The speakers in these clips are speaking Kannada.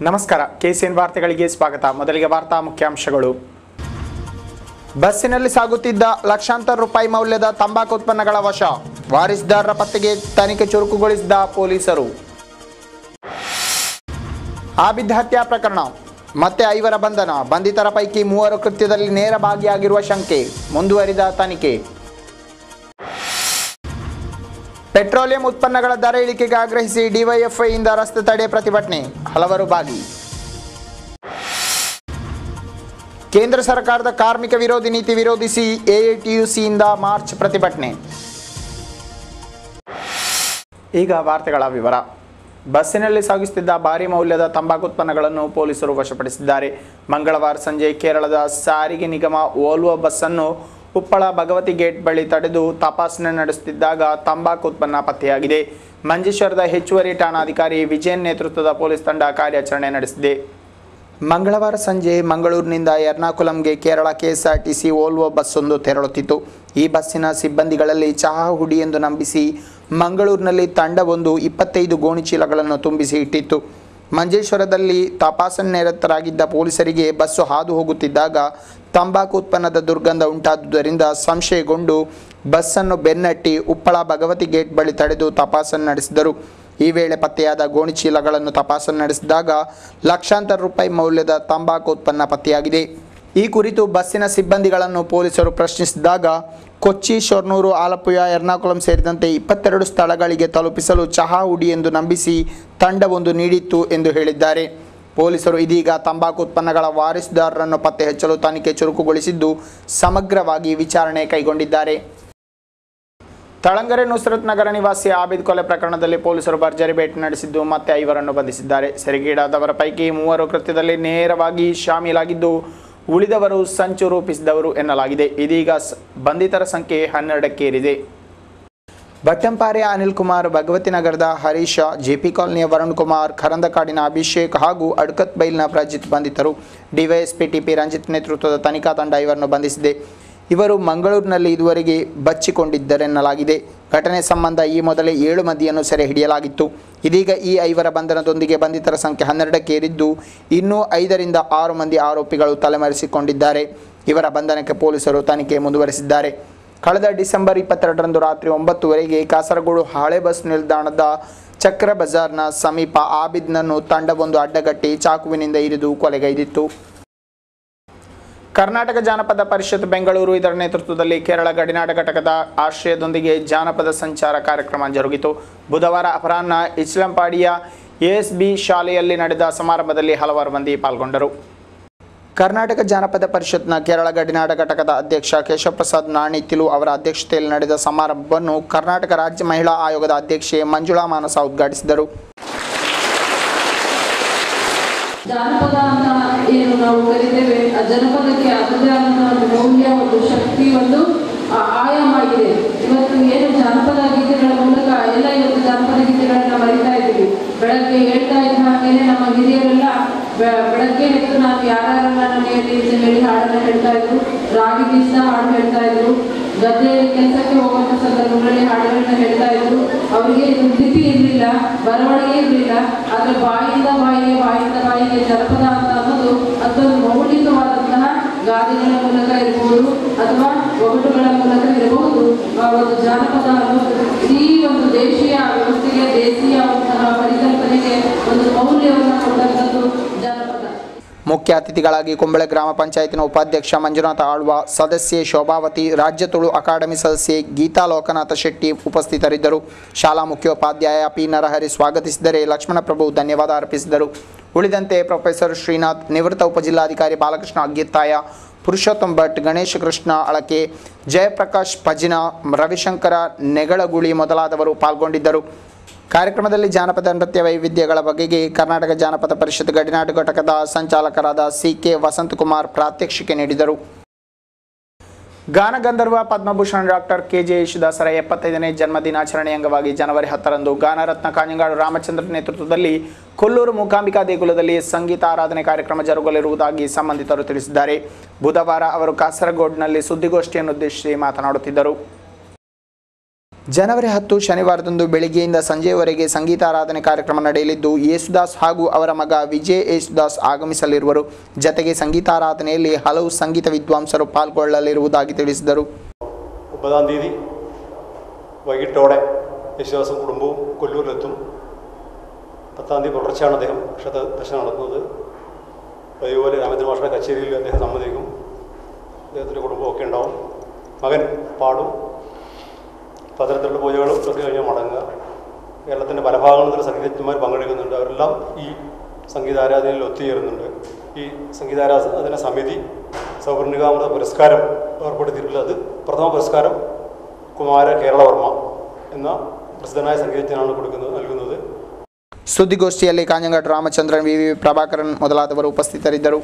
ನಮಸ್ಕಾರ ಕೆಸಿಎನ್ ವಾರ್ತೆಗಳಿಗೆ ಸ್ವಾಗತ. ಮೊದಲಿಗೆ ವಾರ್ತಾ ಮುಖ್ಯಾಂಶಗಳು. ಬಸ್ಸಿನಲ್ಲಿ ಸಾಗುತ್ತಿದ್ದ ಲಕ್ಷಾಂತರ ರೂಪಾಯಿ ಮೌಲ್ಯದ ತಂಬಾಕು ಉತ್ಪನ್ನಗಳ ವಶ, ವಾರಿಸುದಾರರ ಪತ್ತೆಗೆ ತನಿಖೆ ಚುರುಕುಗೊಳಿಸಿದ ಪೊಲೀಸರು. ಆಬಿದ್ ಹತ್ಯಾ ಪ್ರಕರಣ, ಮತ್ತೆ 5 ಬಂಧನ, ಬಂಧಿತರ ಪೈಕಿ 3 ಕೃತ್ಯದಲ್ಲಿ ನೇರ ಭಾಗಿಯಾಗಿರುವ ಶಂಕೆ, ಮುಂದುವರಿದ ತನಿಖೆ. ಪೆಟ್ರೋಲಿಯಂ ಉತ್ಪನ್ನಗಳ ದರ ಇಳಿಕೆಗೆ ಆಗ್ರಹಿಸಿ ಡಿವೈಎಫ್ಐಯಿಂದ ರಸ್ತೆ ತಡೆ ಪ್ರತಿಭಟನೆ, ಹಲವರು ಭಾಗಿ. ಕೇಂದ್ರ ಸರ್ಕಾರದ ಕಾರ್ಮಿಕ ವಿರೋಧಿ ನೀತಿ ವಿರೋಧಿಸಿ ಎಐಟಿಯುಸಿಯಿಂದ ಮಾರ್ಚ್ ಪ್ರತಿಭಟನೆ. ಈಗ ವಾರ್ತೆಗಳ ವಿವರ. ಬಸ್ಸಿನಲ್ಲಿ ಸಾಗಿಸುತ್ತಿದ್ದ ಭಾರಿ ಮೌಲ್ಯದ ತಂಬಾಕು ಉತ್ಪನ್ನಗಳನ್ನು ಪೊಲೀಸರು ವಶಪಡಿಸಿದ್ದಾರೆ. ಮಂಗಳವಾರ ಸಂಜೆ ಕೇರಳದ ಸಾರಿಗೆ ನಿಗಮ ವೋಲ್ವೋ ಬಸ್ಸನ್ನು ಉಪ್ಪಳ ಭಗವತಿ ಗೇಟ್ ಬಳಿ ತಡೆದು ತಪಾಸಣೆ ನಡೆಸುತ್ತಿದ್ದಾಗ ತಂಬಾಕು ಉತ್ಪನ್ನ ಪತ್ತೆಯಾಗಿದೆ. ಮಂಜೇಶ್ವರದ ಹೆಚ್ಚುವರಿ ಠಾಣಾಧಿಕಾರಿ ವಿಜಯನ್ ನೇತೃತ್ವದ ಪೊಲೀಸ್ ತಂಡ ಕಾರ್ಯಾಚರಣೆ ನಡೆಸಿದೆ. ಮಂಗಳವಾರ ಸಂಜೆ ಮಂಗಳೂರಿನಿಂದ ಎರ್ನಾಕುಲಂಗೆ ಕೇರಳ ಕೆಎಸ್ಆರ್ಟಿಸಿ ವೋಲ್ವೋ ಬಸ್ಸೊಂದು ತೆರಳುತ್ತಿತ್ತು. ಈ ಬಸ್ಸಿನ ಸಿಬ್ಬಂದಿಗಳಲ್ಲಿ ಚಹಾ ಹುಡಿ ಎಂದು ನಂಬಿಸಿ ಮಂಗಳೂರಿನಲ್ಲಿ ತಂಡವೊಂದು 25 ಗೋಣಿಚೀಲಗಳನ್ನು ತುಂಬಿಸಿ ಇಟ್ಟಿತ್ತು. ಮಂಜೇಶ್ವರದಲ್ಲಿ ತಪಾಸಣೆ ನಿರತರಾಗಿದ್ದ ಪೊಲೀಸರಿಗೆ ಬಸ್ಸು ಹಾದು ಹೋಗುತ್ತಿದ್ದಾಗ ತಂಬಾಕು ಉತ್ಪನ್ನದ ದುರ್ಗಂಧ ಉಂಟಾದುದರಿಂದ ಸಂಶಯಗೊಂಡು ಬಸ್ಸನ್ನು ಬೆನ್ನಟ್ಟಿ ಉಪ್ಪಳ ಭಗವತಿ ಗೇಟ್ ಬಳಿ ತಡೆದು ತಪಾಸಣೆ ನಡೆಸಿದರು. ಈ ವೇಳೆ ಪತ್ತೆಯಾದ ಗೋಣಿಚೀಲಗಳನ್ನು ತಪಾಸಣೆ ನಡೆಸಿದಾಗ ಲಕ್ಷಾಂತರ ರೂಪಾಯಿ ಮೌಲ್ಯದ ತಂಬಾಕು ಉತ್ಪನ್ನ ಪತ್ತೆಯಾಗಿದೆ. ಈ ಕುರಿತು ಬಸ್ಸಿನ ಸಿಬ್ಬಂದಿಗಳನ್ನು ಪೊಲೀಸರು ಪ್ರಶ್ನಿಸಿದಾಗ ಕೊಚ್ಚಿ, ಶೊರ್ನೂರು, ಆಲಪ್ಪುಯ, ಎರ್ನಾಕುಲಂ ಸೇರಿದಂತೆ 22 ಸ್ಥಳಗಳಿಗೆ ತಲುಪಿಸಲು ಚಹಾ ಹುಡಿ ಎಂದು ನಂಬಿಸಿ ತಂಡವೊಂದು ನೀಡಿತ್ತು ಎಂದು ಹೇಳಿದ್ದಾರೆ. ಪೊಲೀಸರು ಇದೀಗ ತಂಬಾಕು ಉತ್ಪನ್ನಗಳ ವಾರಿಸುದಾರರನ್ನು ಪತ್ತೆ ಹಚ್ಚಲು ತನಿಖೆ ಚುರುಕುಗೊಳಿಸಿದ್ದು ಸಮಗ್ರವಾಗಿ ವಿಚಾರಣೆ ಕೈಗೊಂಡಿದ್ದಾರೆ. ತಳಂಗರೆ ನುಸ್ರತ್ ನಗರ ನಿವಾಸಿ ಆಬಿದ್ ಕೊಲೆ ಪ್ರಕರಣದಲ್ಲಿ ಪೊಲೀಸರು ಭರ್ಜರಿ ಭೇಟಿ ನಡೆಸಿದ್ದು ಮತ್ತೆ 5 ಬಂಧಿಸಿದ್ದಾರೆ. ಸೆರೆಗೀಡಾದವರ ಪೈಕಿ 3 ಕೃತ್ಯದಲ್ಲಿ ನೇರವಾಗಿ ಶಾಮೀಲಾಗಿದ್ದು ಉಳಿದವರು ಸಂಚು ರೂಪಿಸಿದವರು ಎನ್ನಲಾಗಿದೆ. ಇದೀಗ ಬಂಧಿತರ ಸಂಖ್ಯೆ 12ಕ್ಕೇರಿದೆ. ಬಟ್ಟಂಪಾರೆ ಅನಿಲ್ ಕುಮಾರ್, ಭಗವತಿ ನಗರದ ಹರೀಶ, ಜೆಪಿ ಕಾಲೋನಿಯ ವರುಣ್ ಕುಮಾರ್, ಖರಂದಕಾಡಿನ ಅಭಿಷೇಕ್ ಹಾಗೂ ಅಡ್ಕತ್ ಬೈಲ್ನ ಪ್ರಜಿತ್ ಬಂಧಿತರು. ಡಿವೈಎಸ್ಪಿ ಟಿಪಿ ರಂಜಿತ್ ನೇತೃತ್ವದ ತನಿಖಾ ತಂಡ ಇವರನ್ನು ಬಂಧಿಸಿದೆ. ಇವರು ಮಂಗಳೂರಿನಲ್ಲಿ ಇದುವರೆಗೆ ಬಚ್ಚಿಕೊಂಡಿದ್ದರೆನ್ನಲಾಗಿದೆ. ಘಟನೆ ಸಂಬಂಧ ಈ ಮೊದಲೇ 7 ಮಂದಿಯನ್ನು ಸೆರೆ ಹಿಡಿಯಲಾಗಿತ್ತು. ಇದೀಗ ಈ 5 ಬಂಧನದೊಂದಿಗೆ ಬಂಧಿತರ ಸಂಖ್ಯೆ 12ಕ್ಕೇರಿದ್ದು ಇನ್ನೂ 5ರಿಂದ 6 ಮಂದಿ ಆರೋಪಿಗಳು ತಲೆಮರೆಸಿಕೊಂಡಿದ್ದಾರೆ. ಇವರ ಬಂಧನಕ್ಕೆ ಪೊಲೀಸರು ತನಿಖೆ ಮುಂದುವರೆಸಿದ್ದಾರೆ. ಕಳೆದ ಡಿಸೆಂಬರ್ 22ರಂದು ರಾತ್ರಿ 9ವರೆಗೆ ಕಾಸರಗೋಡು ಹಳೆ ಬಸ್ ನಿಲ್ದಾಣದ ಚಕ್ರ ಬಜಾರ್ನ ಸಮೀಪ ಆಬಿದ್ನನ್ನು ತಂಡವೊಂದು ಅಡ್ಡಗಟ್ಟಿ ಚಾಕುವಿನಿಂದ ಇರಿದು ಕೊಲೆಗೈದಿತ್ತು. ಕರ್ನಾಟಕ ಜಾನಪದ ಪರಿಷತ್ ಬೆಂಗಳೂರು ಇದರ ನೇತೃತ್ವದಲ್ಲಿ ಕೇರಳ ಗಡಿನಾಡ ಘಟಕದ ಆಶ್ರಯದೊಂದಿಗೆ ಜಾನಪದ ಸಂಚಾರ ಕಾರ್ಯಕ್ರಮ ಜರುಗಿತು. ಬುಧವಾರ ಅಪರಾಹ್ನ ಇಚ್ಲಂಪಾಡಿಯ ಎಎಸ್ಬಿ ಶಾಲೆಯಲ್ಲಿ ನಡೆದ ಸಮಾರಂಭದಲ್ಲಿ ಹಲವಾರು ಮಂದಿ ಪಾಲ್ಗೊಂಡರು. ಕರ್ನಾಟಕ ಜಾನಪದ ಪರಿಷತ್ನ ಕೇರಳ ಗಡಿನಾಡ ಘಟಕದ ಅಧ್ಯಕ್ಷ ಕೇಶವಪ್ರಸಾದ್ ನಾಣಿತಿಲು ಅವರ ಅಧ್ಯಕ್ಷತೆಯಲ್ಲಿ ನಡೆದ ಸಮಾರಂಭವನ್ನು ಕರ್ನಾಟಕ ರಾಜ್ಯ ಮಹಿಳಾ ಆಯೋಗದ ಅಧ್ಯಕ್ಷೆ ಮಂಜುಳಾ ಮಾನಸ ಉದ್ಘಾಟಿಸಿದರು. ಜಾನಪದ ಅಂತ ಏನು ನಾವು ಕರೀತೇವೆ, ಆ ಜನಪದಕ್ಕೆ ಅದರದೇ ಆದಂತಹ ಒಂದು ಮೌಲ್ಯ, ಒಂದು ಶಕ್ತಿ, ಒಂದು ಆಯಾಮ ಆಗಿದೆ. ಇವತ್ತು ಏನು ಜಾನಪದ ಗೀತೆಗಳ ಮೂಲಕ ಎಲ್ಲ ಇವತ್ತು ಜಾನಪದ ಗೀತೆಗಳನ್ನ ಮರಿತಾ ಇದ್ದೀವಿ. ಬೆಳಗ್ಗೆ ಹೇಳ್ತಾ ಇದ್ದ ಹಾಗೇನೆ ನಮ್ಮ ಹಿರಿಯರೆಲ್ಲ ಬೆಳಗ್ಗೆ ಎದ್ದು ನಾನು ಯಾರ್ಯಾರನ್ನ ಮನೆಯಲ್ಲಿ ಅಂತ ಹೇಳಿ ಹಾಡನ್ನ ಹೇಳ್ತಾ ಇದ್ರು, ರಾಗಿ ಬೀಸ್ದ ಹಾಡು ಹೇಳ್ತಾ ಇದ್ರು, ಗದ್ದೆಯಲ್ಲಿ ಕೆಲಸಕ್ಕೆ ಹೋಗುವಂತ ಸಂದರ್ಭಗಳಲ್ಲಿ ಹಾಡುಗಳನ್ನ ಹೇಳ್ತಾ ಇದ್ರು. ಅವರಿಗೆ ಲಿಪಿ ಇರಲಿಲ್ಲ, ಬರವಣಿಗೆ ಇರಲಿಲ್ಲ, ಆದ್ರೆ ಬಾಯಿಂದ ಬಾಯಿಗೆ ಜನಪದ ಅಂತ ಅನ್ನೋದು ಅದೊಂದು ಮೌಲಿಕವಾದಂತಹ ಗಾದೆಗಳ ಮೂಲಕ ಇರಬಹುದು ಅಥವಾ ಒಗಟುಗಳ ಮೂಲಕ ಇರಬಹುದು. ಒಂದು ಜಾನಪದ ಅನ್ನೋದು ಈ ಒಂದು ದೇಶೀಯ ವ್ಯವಸ್ಥೆಗೆ, ದೇಶೀಯವಂತಹ ಪರಿಕಲ್ಪನೆಗೆ ಒಂದು ಮೌಲ್ಯವನ್ನು ಕೊಟ್ಟಂಥದ್ದು ಜಾನಪದ. ಮುಖ್ಯ ಅತಿಥಿಗಳಾಗಿ ಕುಂಬಳೆ ಗ್ರಾಮ ಪಂಚಾಯತಿನ ಉಪಾಧ್ಯಕ್ಷ ಮಂಜುನಾಥ ಆಳ್ವ, ಸದಸ್ಯೆ ಶೋಭಾವತಿ, ರಾಜ್ಯ ತುಳು ಅಕಾಡೆಮಿ ಸದಸ್ಯೆ ಗೀತಾ ಲೋಕನಾಥ ಶೆಟ್ಟಿ ಉಪಸ್ಥಿತರಿದ್ದರು. ಶಾಲಾ ಮುಖ್ಯೋಪಾಧ್ಯಾಯ ಪಿ ನರಹರಿ ಸ್ವಾಗತಿಸಿದರೆ ಲಕ್ಷ್ಮಣ ಪ್ರಭು ಧನ್ಯವಾದ ಅರ್ಪಿಸಿದರು. ಉಳಿದಂತೆ ಪ್ರೊಫೆಸರ್ ಶ್ರೀನಾಥ್, ನಿವೃತ್ತ ಉಪಜಿಲ್ಲಾಧಿಕಾರಿ ಬಾಲಕೃಷ್ಣ ಅಗ್ಗಿತ್ತಾಯ, ಪುರುಷೋತ್ತಮ್ ಭಟ್, ಗಣೇಶ ಕೃಷ್ಣ ಅಳಕೆ, ಜಯಪ್ರಕಾಶ್ ಪಜಿನ, ರವಿಶಂಕರ ನೆಗಳಗುಳಿ ಮೊದಲಾದವರು ಪಾಲ್ಗೊಂಡಿದ್ದರು. ಕಾರ್ಯಕ್ರಮದಲ್ಲಿ ಜಾನಪದ ನೃತ್ಯ ವೈವಿಧ್ಯಗಳ ಬಗೆಗೆ ಕರ್ನಾಟಕ ಜಾನಪದ ಪರಿಷತ್ ಗಡಿನಾಡು ಘಟಕದ ಸಂಚಾಲಕರಾದ ಸಿ.ಕೆ. ವಸಂತಕುಮಾರ್ ಪ್ರಾತ್ಯಕ್ಷಿಕೆ ನೀಡಿದರು. ಗಾನಗಂಧರ್ವ ಪದ್ಮಭೂಷಣ ಡಾಕ್ಟರ್ ಕೆ.ಜೆ. ಯೇಸುದಾಸರ 75ನೇ ಜನ್ಮದಿನಾಚರಣೆ ಅಂಗವಾಗಿ ಜನವರಿ 10ರಂದು ಗಾನರತ್ನ ಕಾಂಜಂಗಾಡು ರಾಮಚಂದ್ರ ನೇತೃತ್ವದಲ್ಲಿ ಕೊಲ್ಲೂರು ಮೂಕಾಂಬಿಕಾ ದೇಗುಲದಲ್ಲಿ ಸಂಗೀತ ಆರಾಧನೆ ಕಾರ್ಯಕ್ರಮ ಜರುಗಲಿರುವುದಾಗಿ ಸಂಬಂಧಿತರು ತಿಳಿಸಿದ್ದಾರೆ. ಬುಧವಾರ ಅವರು ಕಾಸರಗೋಡಿನಲ್ಲಿ ಸುದ್ದಿಗೋಷ್ಠಿಯನ್ನುದ್ದೇಶಿಸಿ ಮಾತನಾಡುತ್ತಿದ್ದರು. ಜನವರಿ 10 ಶನಿವಾರದಂದು ಬೆಳಗ್ಗೆಯಿಂದ ಸಂಜೆಯವರೆಗೆ ಸಂಗೀತಾರಾಧನೆ ಕಾರ್ಯಕ್ರಮ ನಡೆಯಲಿದ್ದು ಯೇಸುದಾಸ್ ಹಾಗೂ ಅವರ ಮಗ ವಿಜಯ್ ಯೇಸುದಾಸ್ ಆಗಮಿಸಲಿರುವರು. ಜತೆಗೆ ಸಂಗೀತಾರಾಧನೆಯಲ್ಲಿ ಹಲವು ಸಂಗೀತ ವಿದ್ವಾಂಸರು ಪಾಲ್ಗೊಳ್ಳಲಿರುವುದಾಗಿ ತಿಳಿಸಿದರು. 9-ാം തീയതി വൈകിട്ടോടെ യേശുദാസും കുടുംബവും കൊല്ലൂരിലെത്തും. 10-ാം തീയതി പുലർച്ചെയാണ് അദ്ദേഹം ക്ഷേത്രദർശനം നടത്തുന്നത്. അതുപോലെ രാമേന്ദ്ര മാഷയുടെ കച്ചേരിയിൽ അദ്ദേഹം സംബന്ധിക്കും. അദ്ദേഹത്തിൻ്റെ കുടുംബമൊക്കെ ഉണ്ടാവും. മകൻ പാടും. പത്തരത്തിലുള്ള പൂജകളും ഒക്കെ കഴിഞ്ഞാൽ മടങ്ങുക. കേരളത്തിൻ്റെ പല ഭാഗങ്ങളിൽ നിന്ന് സംഗീതജ്ഞന്മാർ പങ്കെടുക്കുന്നുണ്ട്. അവരെല്ലാം ഈ സംഗീതാരാധനയിൽ ഒത്തുചേരുന്നുണ്ട്. ഈ സംഗീതാരാധന സമിതി സൗവർണികാമൃത പുരസ്കാരം ഏർപ്പെടുത്തിയിട്ടുള്ളത്. അത് പ്രഥമ പുരസ്കാരം കുമാര കേരളവർമ്മ എന്ന പ്രസിദ്ധനായ സംഗീതജ്ഞനാണ് നൽകുന്നത്. ಸುದ್ದಿಗೋಷ್ಠಿಯಲ್ಲಿ ಕಾಂಜಂಗಾಡ್ ರಾಮಚಂದ್ರನ್, ವಿ ಪ್ರಭಾಕರನ್ ಮೊದಲಾದವರು ಉಪಸ್ಥಿತರಿದ್ದರು.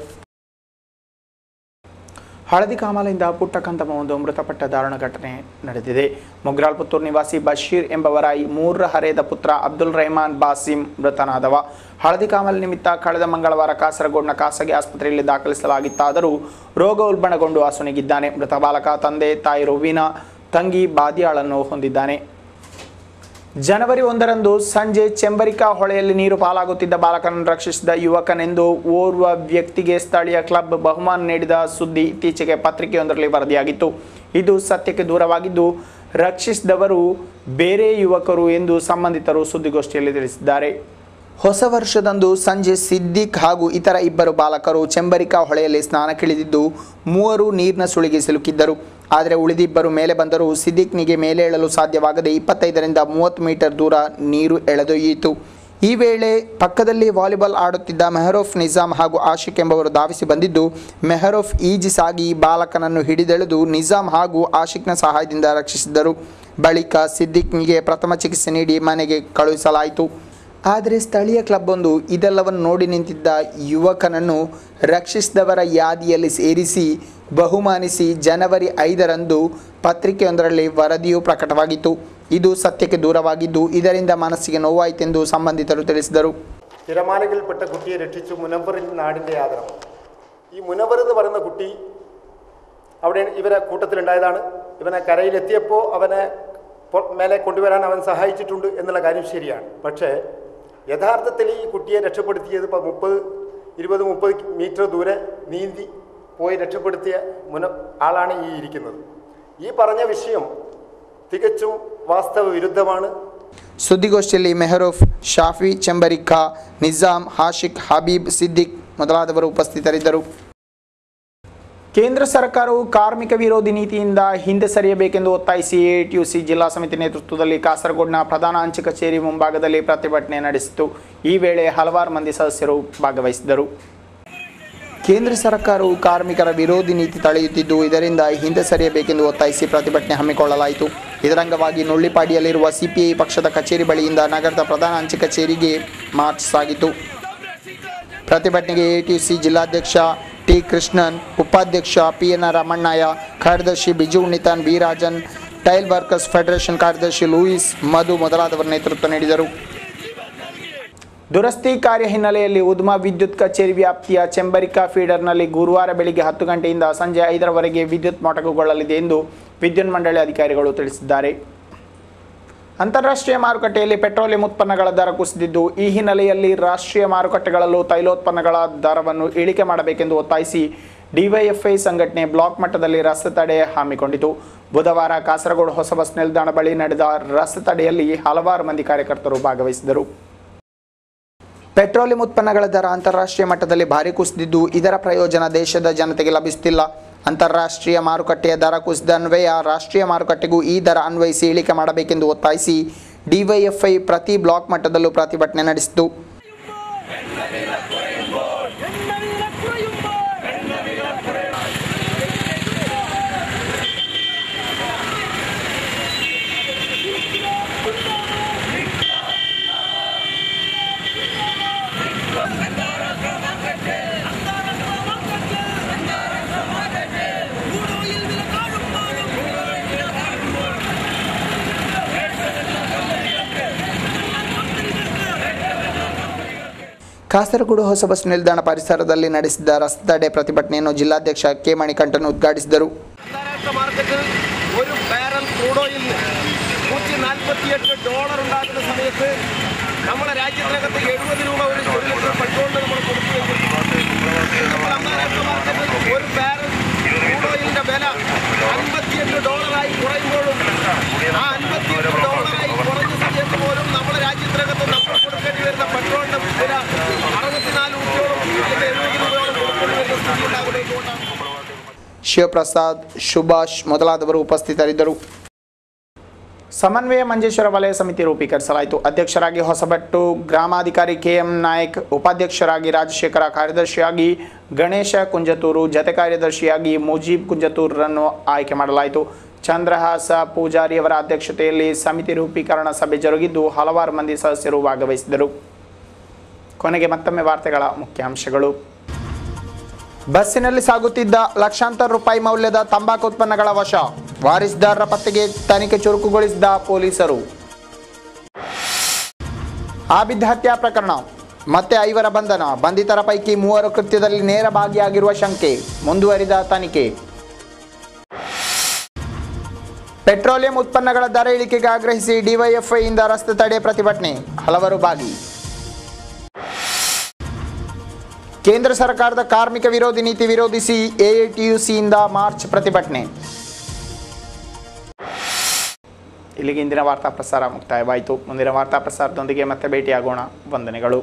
ಹಳದಿ ಕಾಮಾಲೆಯಿಂದ ಪುಟ್ಟ ಕಂದಮ್ಮವೊಂದು ಮೃತಪಟ್ಟ ದಾರುಣ ಘಟನೆ ನಡೆದಿದೆ. ಮೊಗ್ರಾಲ್ ಪುತ್ತೂರು ನಿವಾಸಿ ಬಶೀರ್ ಎಂಬವರ 3ರ ಹರೆಯದ ಪುತ್ರ ಅಬ್ದುಲ್ ರೆಹಮಾನ್ ಬಾಸಿಂ ಮೃತನಾದವ. ಹಳದಿ ಕಾಮಾಲೆ ನಿಮಿತ್ತ ಕಳೆದ ಮಂಗಳವಾರ ಕಾಸರಗೋಡಿನ ಖಾಸಗಿ ಆಸ್ಪತ್ರೆಯಲ್ಲಿ ದಾಖಲಿಸಲಾಗಿತ್ತಾದರೂ ರೋಗ ಉಲ್ಬಣಗೊಂಡು ಅಸುನೀಗಿದ್ದಾನೆ. ಮೃತ ಬಾಲಕ ತಂದೆ ತಾಯಿ ರುವೀನಾ, ತಂಗಿ ಬಾದಿಯಾಳನ್ನು ಹೊಂದಿದ್ದಾನೆ. ಜನವರಿ 1ರಂದು ಸಂಜೆ ಚೆಂಬರಿಕಾ ಹೊಳೆಯಲ್ಲಿ ನೀರು ಪಾಲಾಗುತ್ತಿದ್ದ ಬಾಲಕನನ್ನು ರಕ್ಷಿಸಿದ ಯುವಕನೆಂದು ಓರ್ವ ವ್ಯಕ್ತಿಗೆ ಸ್ಥಳೀಯ ಕ್ಲಬ್ ಬಹುಮಾನ ನೀಡಿದ ಸುದ್ದಿ ಇತ್ತೀಚೆಗೆ ಪತ್ರಿಕೆಯೊಂದರಲ್ಲಿ ವರದಿಯಾಗಿತ್ತು. ಇದು ಸತ್ಯಕ್ಕೆ ದೂರವಾಗಿದ್ದು ರಕ್ಷಿಸಿದವರು ಬೇರೆ ಯುವಕರು ಎಂದು ಸಂಬಂಧಿತರು ಸುದ್ದಿಗೋಷ್ಠಿಯಲ್ಲಿ ತಿಳಿಸಿದ್ದಾರೆ. ಹೊಸ ವರ್ಷದಂದು ಸಂಜೆ ಸಿದ್ದಿಕ್ ಹಾಗೂ ಇತರ 2 ಬಾಲಕರು ಚೆಂಬರಿಕಾ ಹೊಳೆಯಲ್ಲಿ ಸ್ನಾನಕ್ಕಿಳಿದಿದ್ದು 3 ನೀರಿನ ಸುಳಿಗೆ ಸಿಲುಕಿದ್ದರು. ಆದರೆ ಉಳಿದಿಬ್ಬರು ಮೇಲೆ ಬಂದರೂ ಸಿದ್ದಿಕ್ನಿಗೆ ಮೇಲೆ ಏಳಲು ಸಾಧ್ಯವಾಗದೆ 25ರಿಂದ 30 ಮೀಟರ್ ದೂರ ನೀರು ಎಳೆದೊಯ್ಯಿತು. ಈ ವೇಳೆ ಪಕ್ಕದಲ್ಲಿ ವಾಲಿಬಾಲ್ ಆಡುತ್ತಿದ್ದ ಮೆಹರೂಫ್, ನಿಜಾಮ್ ಹಾಗೂ ಆಶಿಕ್ ಎಂಬವರು ಧಾವಿಸಿ ಬಂದಿದ್ದು ಮೆಹರೂಫ್ ಈಜಿ ಸಾಗಿ ಬಾಲಕನನ್ನು ಹಿಡಿದೆಳೆದು ನಿಜಾಮ್ ಹಾಗೂ ಆಶಿಕ್ನ ಸಹಾಯದಿಂದ ರಕ್ಷಿಸಿದರು. ಬಳಿಕ ಸಿದ್ದಿಕ್ನಿಗೆ ಪ್ರಥಮ ಚಿಕಿತ್ಸೆ ನೀಡಿ ಮನೆಗೆ ಕಳುಹಿಸಲಾಯಿತು. ಆದರೆ ಸ್ಥಳೀಯ ಕ್ಲಬ್ ಒಂದು ಇದೆಲ್ಲವನ್ನು ನೋಡಿ ನಿಂತಿದ್ದ ಯುವಕನನ್ನು ರಕ್ಷಿಸಿದವರ ಯಾದಿಯಲ್ಲಿ ಸೇರಿಸಿ ಬಹುಮಾನಿಸಿ ಜನವರಿ 5ರಂದು ಪತ್ರಿಕೆಯೊಂದರಲ್ಲಿ ವರದಿಯು ಪ್ರಕಟವಾಗಿತ್ತು. ಇದು ಸತ್ಯಕ್ಕೆ ದೂರವಾಗಿದ್ದು ಇದರಿಂದ ಮನಸ್ಸಿಗೆ ನೋವಾಯಿತೆಂದು ಸಂಬಂಧಿತರು ತಿಳಿಸಿದರು. തിരമാലകളിൽപ്പെട്ട കുട്ടിയെ രക്ഷിച്ചു മുനവറിൻ നാടിൻ്റെ ആദരം. ഈ മുനവർ എന്ന് പറയുന്ന കുട്ടി അവിടെ ഇവരെ കൂട്ടത്തിലുണ്ടായതാണ്. ഇവനെ കരയിലെത്തിയപ്പോൾ അവനെ മേലെ കൊണ്ടുവരാൻ അവൻ സഹായിച്ചിട്ടുണ്ട് എന്നുള്ള കാര്യം ശരിയാണ്. പക്ഷേ യഥാർത്ഥത്തിൽ ഈ കുട്ടിയെ രക്ഷപ്പെടുത്തിയത് ഇപ്പോൾ 20-30 മീറ്റർ ദൂരെ നീന്തി പോയി രക്ഷപ്പെടുത്തിയ ആളാണ് ഈ ഇരിക്കുന്നത്. ഈ പറഞ്ഞ വിഷയം തികച്ചും വാസ്തവ വിരുദ്ധമാണ്. ಸುದ್ದಿಗೋಷ್ಠಿಯಲ್ಲಿ ಮೆಹರೂಫ್, ಶಾಫಿ ಚೆಂಬರಿಕಾ, ನಿಜಾಮ್, ಹಾಶಿಕ್, ಹಬೀಬ್, ಸಿದ್ದಿಕ್ ಮೊದಲಾದವರು ಉಪಸ್ಥಿತರಿದ್ದರು. ಕೇಂದ್ರ ಸರ್ಕಾರವು ಕಾರ್ಮಿಕ ವಿರೋಧಿ ನೀತಿಯಿಂದ ಹಿಂದೆ ಸರಿಯಬೇಕೆಂದು ಒತ್ತಾಯಿಸಿ ಎಐಟಿಯುಸಿ ಜಿಲ್ಲಾ ಸಮಿತಿ ನೇತೃತ್ವದಲ್ಲಿ ಕಾಸರಗೋಡಿನ ಪ್ರಧಾನ ಅಂಚೆ ಕಚೇರಿ ಮುಂಭಾಗದಲ್ಲಿ ಪ್ರತಿಭಟನೆ ನಡೆಸಿತು. ಈ ವೇಳೆ ಹಲವಾರು ಮಂದಿ ಸದಸ್ಯರು ಭಾಗವಹಿಸಿದರು. ಕೇಂದ್ರ ಸರ್ಕಾರವು ಕಾರ್ಮಿಕರ ವಿರೋಧಿ ನೀತಿ ತಳೆಯುತ್ತಿದ್ದು ಇದರಿಂದ ಹಿಂದೆ ಸರಿಯಬೇಕೆಂದು ಒತ್ತಾಯಿಸಿ ಪ್ರತಿಭಟನೆ ಹಮ್ಮಿಕೊಳ್ಳಲಾಯಿತು. ಇದರ ಅಂಗವಾಗಿ ನುಳ್ಳಿಪಾಡಿಯಲ್ಲಿರುವ ಸಿಪಿಐ ಪಕ್ಷದ ಕಚೇರಿ ಬಳಿಯಿಂದ ನಗರದ ಪ್ರಧಾನ ಅಂಚೆ ಕಚೇರಿಗೆ ಮಾರ್ಚ್ ಸಾಗಿತು. ಪ್ರತಿಭಟನೆಗೆ ಎಐಟಿಯುಸಿ ಜಿಲ್ಲಾಧ್ಯಕ್ಷ ಟಿ ಕೃಷ್ಣನ್, ಉಪಾಧ್ಯಕ್ಷ ಪಿಎನ್ ರಮಣ್ಣಯ್ಯ, ಕಾರ್ಯದರ್ಶಿ Biju Nithan B Rajan, tile workers federation ಕಾರ್ಯದರ್ಶಿ ಲೂಯಿಸ್ ಮಧು ಮೊದಲಾದವರು ನೇತೃತ್ವ ನೀಡಿದರು. ದುರಸ್ತಿ ಕಾರ್ಯ ಹಿನ್ನೆಲೆಯಲ್ಲಿ ಉದ್ಮಾ ವಿದ್ಯುತ್ ಕಚೇರಿ ವ್ಯಾಪ್ತಿಯ ಚೆಂಬರಿಕಾ ಫೀಡರ್ನಲ್ಲಿ ಗುರುವಾರ ಬೆಳಿಗ್ಗೆ 10 ಗಂಟೆಯಿಂದ ಸಂಜೆ 5ರವರೆಗೆ ವಿದ್ಯುತ್ ಮೊಟಕುಗೊಳ್ಳಲಿದೆ ಎಂದು ವಿದ್ಯುತ್ ಮಂಡಳಿ ಅಧಿಕಾರಿಗಳು ತಿಳಿಸಿದ್ದಾರೆ. ಅಂತಾರಾಷ್ಟ್ರೀಯ ಮಾರುಕಟ್ಟೆಯಲ್ಲಿ ಪೆಟ್ರೋಲಿಯಂ ಉತ್ಪನ್ನಗಳ ದರ ಕುಸಿದಿದ್ದು ಈ ಹಿನ್ನೆಲೆಯಲ್ಲಿ ರಾಷ್ಟ್ರೀಯ ಮಾರುಕಟ್ಟೆಗಳಲ್ಲೂ ತೈಲೋತ್ಪನ್ನಗಳ ದರವನ್ನು ಇಳಿಕೆ ಮಾಡಬೇಕೆಂದು ಒತ್ತಾಯಿಸಿ ಡಿವೈಎಫ್ಐ ಸಂಘಟನೆ ಬ್ಲಾಕ್ ಮಟ್ಟದಲ್ಲಿ ರಸ್ತೆ ತಡೆ ಹಮ್ಮಿಕೊಂಡಿತು. ಬುಧವಾರ ಕಾಸರಗೋಡು ಹೊಸ ಬಸ್ ನಿಲ್ದಾಣ ಬಳಿ ನಡೆದ ರಸ್ತೆ ತಡೆಯಲ್ಲಿ ಹಲವಾರು ಮಂದಿ ಕಾರ್ಯಕರ್ತರು ಭಾಗವಹಿಸಿದರು. ಪೆಟ್ರೋಲಿಯಂ ಉತ್ಪನ್ನಗಳ ದರ ಅಂತಾರಾಷ್ಟ್ರೀಯ ಮಟ್ಟದಲ್ಲಿ ಭಾರಿ ಕುಸಿದಿದ್ದು ಇದರ ಪ್ರಯೋಜನ ದೇಶದ ಜನತೆಗೆ ಲಭಿಸುತ್ತಿಲ್ಲ. ಅಂತಾರಾಷ್ಟ್ರೀಯ ಮಾರುಕಟ್ಟೆಯ ದರ ಕುಸಿದ ಅನ್ವಯ ರಾಷ್ಟ್ರೀಯ ಮಾರುಕಟ್ಟೆಗೂ ಈ ದರ ಅನ್ವಯಿಸಿ ಇಳಿಕೆ ಮಾಡಬೇಕೆಂದು ಒತ್ತಾಯಿಸಿ ಡಿವೈಎಫ್ಐ ಪ್ರತಿ ಬ್ಲಾಕ್ ಮಟ್ಟದಲ್ಲೂ ಪ್ರತಿಭಟನೆ ನಡೆಸಿತು. ಕಾಸರಗೋಡು ಹೊಸ ಬಸ್ ನಿಲ್ದಾಣ ಪರಿಸರದಲ್ಲಿ ನಡೆಸಿದ ರಸ್ತೆ ತಡೆ ಪ್ರತಿಭಟನೆಯನ್ನು ಜಿಲ್ಲಾಧ್ಯಕ್ಷ ಕೆ ಮಣಿಕಂಠನ್ ಉದ್ಘಾಟಿಸಿದರು. ಅಂತಾರಾಷ್ಟ್ರೀಯ ಮಾರುಕಟ್ಟೆಯಲ್ಲಿ 1 ಬ್ಯಾರಲ್ ಕ್ರೂಡ್ ಆಯಿಲ್ $148 ഉണ്ടാക്കുന്ന സമയത്ത് നമ്മുടെ രാജ്യത്തിനകത്ത് 70 രൂപ ഒരു ലിറ്റർ പെട്രോളിന് നമ്മൾ കൊടുക്കുകയും നമ്മൾ അന്താരാഷ്ട്ര മാർക്കറ്റിൽ ഒരു ബാരൽ ക്രൂഡ് ഓയിലിൻ്റെ വില $58 കുറയുമ്പോഴും ആ $58 കുറഞ്ഞ സമയത്ത് പോലും നമ്മുടെ രാജ്യത്തിനകത്ത് നമ്മൾ കൊടുക്കേണ്ടി വരുന്ന പെട്രോളിൻ്റെ വില 64 രൂപയോളം അല്ലെങ്കിൽ 70 രൂപയോളം കൊടുക്കേണ്ടി വരുന്ന സ്ഥിതി ഉണ്ടാകുന്നതുകൊണ്ടാണ്. ಶಿವಪ್ರಸಾದ್, ಸುಭಾಷ್ ಮೊದಲಾದವರು ಉಪಸ್ಥಿತರಿದ್ದರು. ಸಮನ್ವಯ ಮಂಜೇಶ್ವರ ವಲಯ ಸಮಿತಿ ರೂಪೀಕರಿಸಲಾಯಿತು. ಅಧ್ಯಕ್ಷರಾಗಿ ಹೊಸಬೆಟ್ಟು ಗ್ರಾಮಾಧಿಕಾರಿ KM ನಾಯಕ್, ಉಪಾಧ್ಯಕ್ಷರಾಗಿ ರಾಜಶೇಖರ, ಕಾರ್ಯದರ್ಶಿಯಾಗಿ ಗಣೇಶ ಕುಂಜತೂರು, ಜತೆ ಕಾರ್ಯದರ್ಶಿಯಾಗಿ ಮುಜೀಬ್ ಕುಂಜತೂರನ್ನು ಆಯ್ಕೆ ಮಾಡಲಾಯಿತು. ಚಂದ್ರಹಾಸ ಪೂಜಾರಿಯವರ ಅಧ್ಯಕ್ಷತೆಯಲ್ಲಿ ಸಮಿತಿ ರೂಪೀಕರಣ ಸಭೆ ಜರುಗಿದ್ದು ಹಲವಾರು ಮಂದಿ ಸದಸ್ಯರು ಭಾಗವಹಿಸಿದರು. ಕೊನೆಗೆ ಮತ್ತೊಮ್ಮೆ ವಾರ್ತೆಗಳ ಮುಖ್ಯಾಂಶಗಳು. ಬಸ್ಸಿನಲ್ಲಿ ಸಾಗುತ್ತಿದ್ದ ಲಕ್ಷಾಂತರ ರೂಪಾಯಿ ಮೌಲ್ಯದ ತಂಬಾಕು ಉತ್ಪನ್ನಗಳ ವಶ, ವಾರಿಸ್ದಾರರ ಪತ್ತೆಗೆ ತನಿಖೆ ಚುರುಕುಗೊಳಿಸಿದ ಪೊಲೀಸರು. ಆಬಿದ್ ಹತ್ಯಾ ಪ್ರಕರಣ, ಮತ್ತೆ 5 ಬಂಧನ, ಬಂಧಿತರ ಪೈಕಿ 3 ಕೃತ್ಯದಲ್ಲಿ ನೇರ ಭಾಗಿಯಾಗಿರುವ ಶಂಕೆ, ಮುಂದುವರಿದ ತನಿಖೆ. ಪೆಟ್ರೋಲಿಯಂ ಉತ್ಪನ್ನಗಳ ದರ ಇಳಿಕೆಗೆ ಆಗ್ರಹಿಸಿ ಡಿವೈಎಫ್ಐಯಿಂದ ರಸ್ತೆ ತಡೆ ಪ್ರತಿಭಟನೆ, ಹಲವರು ಭಾಗಿ. ಕೇಂದ್ರ ಸರ್ಕಾರದ ಕಾರ್ಮಿಕ ವಿರೋಧಿ ನೀತಿ ವಿರೋಧಿಸಿ AATUCಯಿಂದ ಮಾರ್ಚ್ ಪ್ರತಿಭಟನೆ. ಇಲ್ಲಿಗೆ ಇಂದಿನ ವಾರ್ತಾ ಪ್ರಸಾರ ಮುಕ್ತಾಯವಾಯಿತು. ಮುಂದಿನ ವಾರ್ತಾ ಪ್ರಸಾರದೊಂದಿಗೆ ಮತ್ತೆ ಭೇಟಿಯಾಗೋಣ. ವಂದನೆಗಳು.